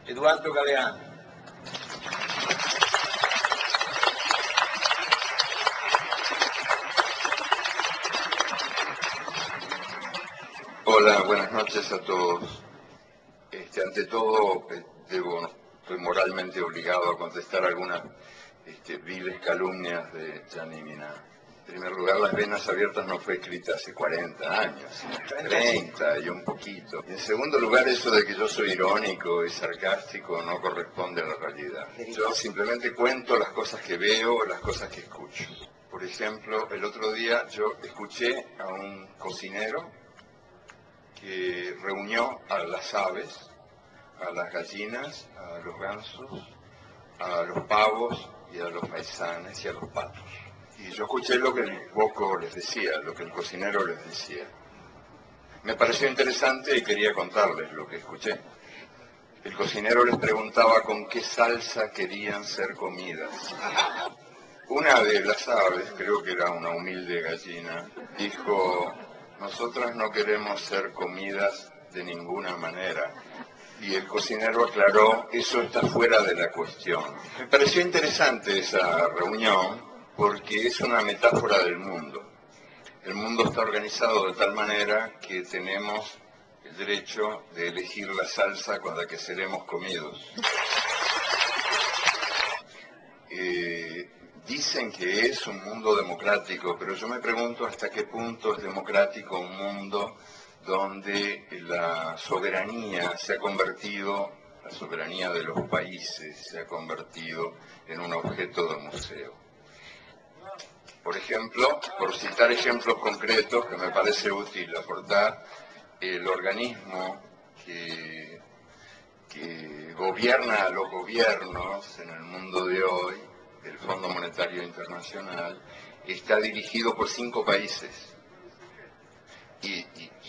Eduardo Galeano. Hola, buenas noches a todos. Ante todo, estoy moralmente obligado a contestar algunas viles calumnias de Gianni Minà. En primer lugar, Las Venas Abiertas no fue escrita hace 40 años, 30 y un poquito. Y en segundo lugar, eso de que yo soy irónico y sarcástico no corresponde a la realidad. Yo simplemente cuento las cosas que veo o las cosas que escucho. Por ejemplo, el otro día yo escuché a un cocinero que reunió a las aves, a las gallinas, a los gansos, a los pavos y a los faisanes y a los patos. Y yo escuché lo que el boco les decía, lo que el cocinero les decía. Me pareció interesante y quería contarles lo que escuché. El cocinero les preguntaba con qué salsa querían ser comidas. Una de las aves, creo que era una humilde gallina, dijo: nosotras no queremos ser comidas de ninguna manera. Y el cocinero aclaró: eso está fuera de la cuestión. Me pareció interesante esa reunión porque es una metáfora del mundo. El mundo está organizado de tal manera que tenemos el derecho de elegir la salsa con la que seremos comidos. Dicen que es un mundo democrático, pero yo me pregunto hasta qué punto es democrático un mundo donde la soberanía se ha convertido, la soberanía de los países se ha convertido en un objeto de museo. Por ejemplo, por citar ejemplos concretos que me parece útil aportar, el organismo que gobierna a los gobiernos en el mundo de hoy, el Fondo Monetario Internacional, está dirigido por 5 países y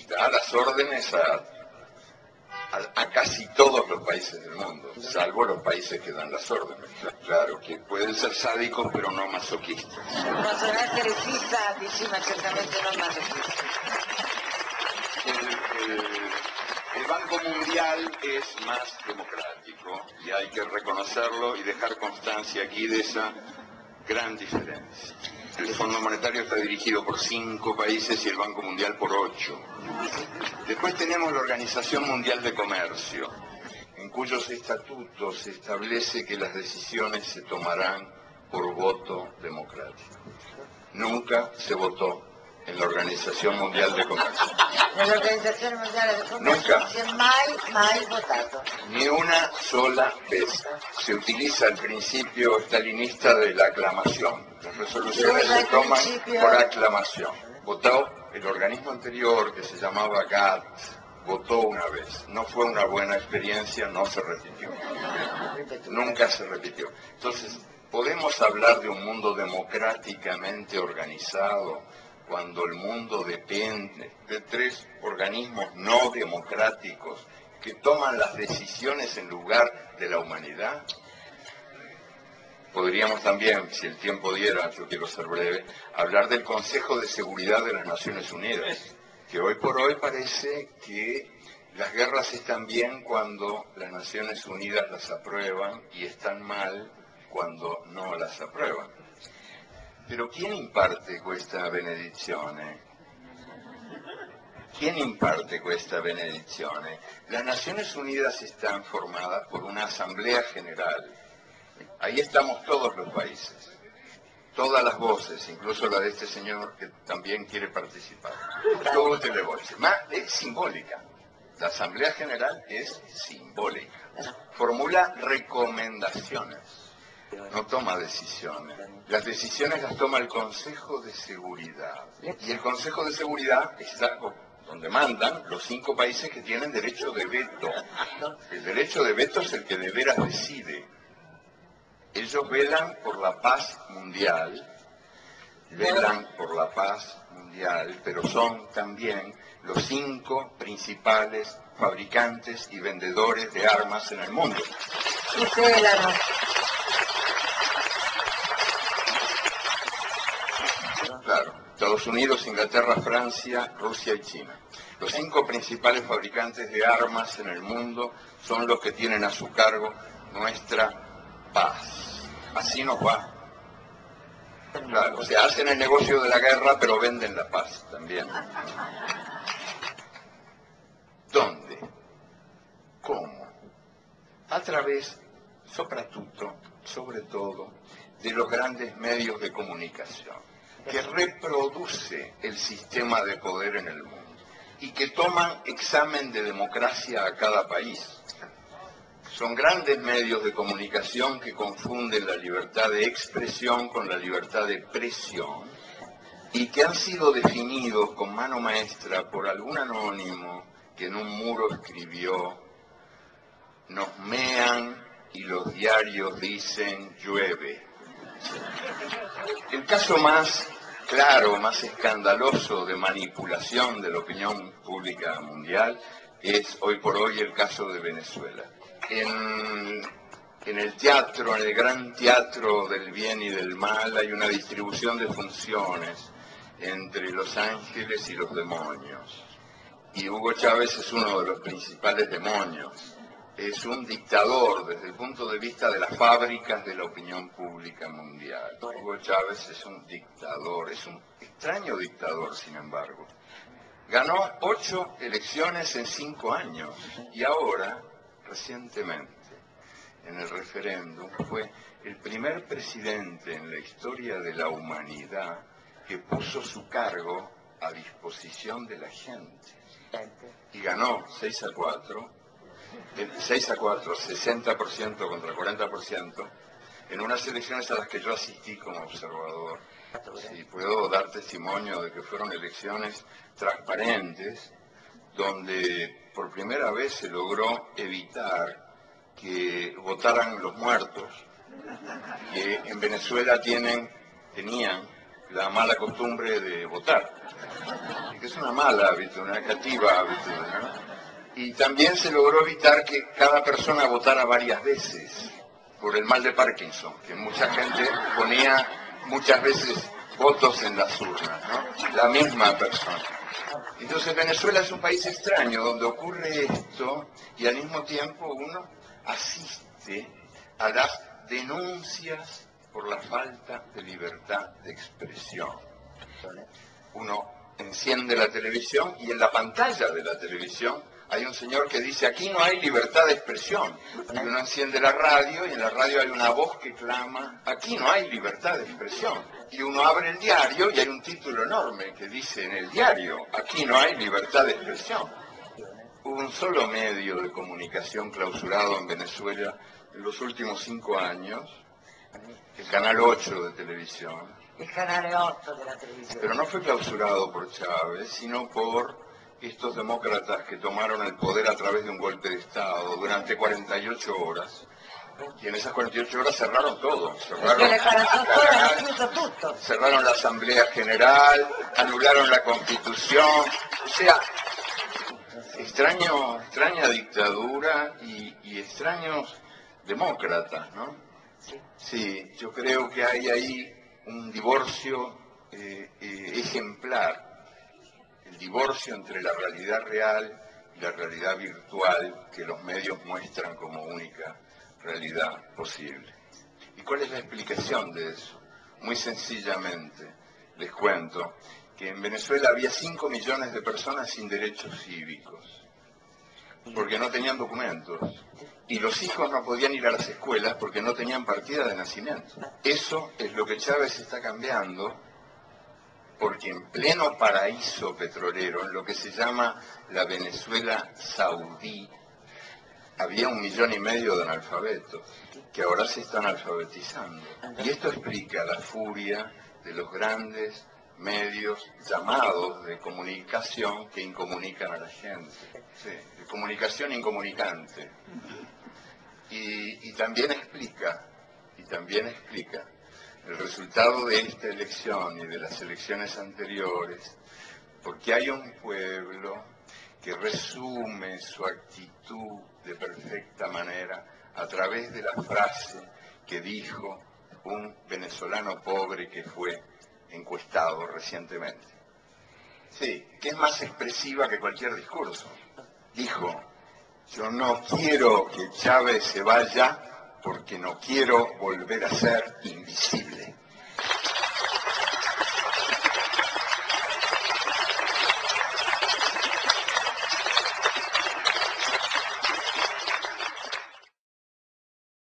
da las órdenes a casi todos los países del mundo, salvo los países que dan las órdenes. Claro, que pueden ser sádicos pero no masoquistas. Possono essere sì sadici, ma certamente non masochisti. El Banco Mundial es más democrático y hay que reconocerlo y dejar constancia aquí de esa gran diferencia. El Fondo Monetario está dirigido por 5 países y el Banco Mundial por 8. Después tenemos la Organización Mundial de Comercio, en cuyos estatutos se establece que las decisiones se tomarán por voto democrático. Nunca se votó en la Organización Mundial de Comercio. Nell'Organizzazione Mondiale del Commercio non si è mai votato. Ni una sola vez. Se utiliza el principio stalinista de la aclamación. Las resoluciones se toman por aclamación. Votó el organismo anterior, que se llamaba GATT, votó una vez. No fue una buena experiencia, no se repitió. Nunca se repitió. Entonces, ¿podemos hablar de un mundo democráticamente organizado cuando el mundo depende de 3 organismos no democráticos que toman las decisiones en lugar de la humanidad? Podríamos también, si el tiempo diera, yo quiero ser breve, hablar del Consejo de Seguridad de las Naciones Unidas, que hoy por hoy parece que las guerras están bien cuando las Naciones Unidas las aprueban y están mal cuando no las aprueban. Pero ¿quién imparte questa benedizione? ¿Quién imparte questa benedizione? Las Naciones Unidas están formadas por una Asamblea General. Ahí estamos todos los países, todas las voces, incluso la de este señor que también quiere participar. Tutte le voci. Ma es simbólica. La Asamblea General es simbólica. Formula recomendaciones. No toma decisiones. Las decisiones las toma el Consejo de Seguridad. Y el Consejo de Seguridad está donde mandan los 5 países que tienen derecho de veto. El derecho de veto es el que de veras decide. Ellos velan por la paz mundial, pero son también los 5 principales fabricantes y vendedores de armas en el mundo. Claro, Estados Unidos, Inglaterra, Francia, Rusia y China. Los 5 principales fabricantes de armas en el mundo son los que tienen a su cargo nuestra paz. Así nos va. Claro, o sea, hacen el negocio de la guerra, pero venden la paz también. ¿Dónde? ¿Cómo? A través, soprattutto, sobre todo, de los grandes medios de comunicación, que reproduce el sistema de poder en el mundo y que toman examen de democracia a cada país. Son grandes medios de comunicación que confunden la libertad de expresión con la libertad de presión y que han sido definidos con mano maestra por algún anónimo que en un muro escribió: nos mean y los diarios dicen llueve. El caso más claro, más escandaloso de manipulación de la opinión pública mundial es hoy por hoy el caso de Venezuela. En el teatro, en el gran teatro del bien y del mal, hay una distribución de funciones entre los ángeles y los demonios. Y Hugo Chávez es uno de los principales demonios. Es un dictador desde el punto de vista de las fábricas de la opinión pública mundial. Hugo Chávez es un dictador, es un extraño dictador, sin embargo. Ganó 8 elecciones en 5 años y ahora, recientemente, en el referéndum, fue el primer presidente en la historia de la humanidad que puso su cargo a disposición de la gente. Y ganó 6-4, 60% contra 40%, en unas elecciones a las que yo asistí como observador. Y puedo dar testimonio de que fueron elecciones transparentes, donde por primera vez se logró evitar que votaran los muertos, que en Venezuela tenían la mala costumbre de votar, que es una mala hábito, una negativa hábito, ¿no? Y también se logró evitar que cada persona votara varias veces por el mal de Parkinson, que mucha gente ponía muchas veces votos en las urnas, ¿no? La misma persona. Entonces Venezuela es un país extraño donde ocurre esto y al mismo tiempo uno asiste a las denuncias por la falta de libertad de expresión. Uno enciende la televisión y en la pantalla de la televisión hay un señor que dice: aquí no hay libertad de expresión. Y uno enciende la radio y en la radio hay una voz que clama: aquí no hay libertad de expresión. Y uno abre el diario y hay un título enorme que dice en el diario: aquí no hay libertad de expresión. Hubo un solo medio de comunicación clausurado en Venezuela en los últimos 5 años, el Canal 8 de televisión. El Canal 8 de la televisión. Pero no fue clausurado por Chávez, sino por estos demócratas que tomaron el poder a través de un golpe de Estado durante 48 horas. Y en esas 48 horas cerraron todo. Cerraron la Asamblea General, anularon la Constitución. O sea, extraña dictadura y extraños demócratas, ¿no? Sí, yo creo que hay ahí un divorcio ejemplar. El divorcio entre la realidad real y la realidad virtual que los medios muestran como única realidad posible. ¿Y cuál es la explicación de eso? Muy sencillamente, les cuento que en Venezuela había 5 millones de personas sin derechos cívicos, porque no tenían documentos, y los hijos no podían ir a las escuelas porque no tenían partida de nacimiento. Eso es lo que Chávez está cambiando, porque en pleno paraíso petrolero, en lo que se llama la Venezuela saudí, había 1,5 millones de analfabetos, que ahora se están alfabetizando. Y esto explica la furia de los grandes medios llamados de comunicación que incomunican a la gente. Sí, de comunicación incomunicante. Y también explica el resultado de esta elección y de las elecciones anteriores, porque hay un pueblo que resume su actitud de perfecta manera a través de la frase que dijo un venezolano pobre que fue encuestado recientemente. Sí, que es más expresiva que cualquier discurso. Dijo, yo no quiero que Chávez se vaya porque no quiero volver a ser invisible.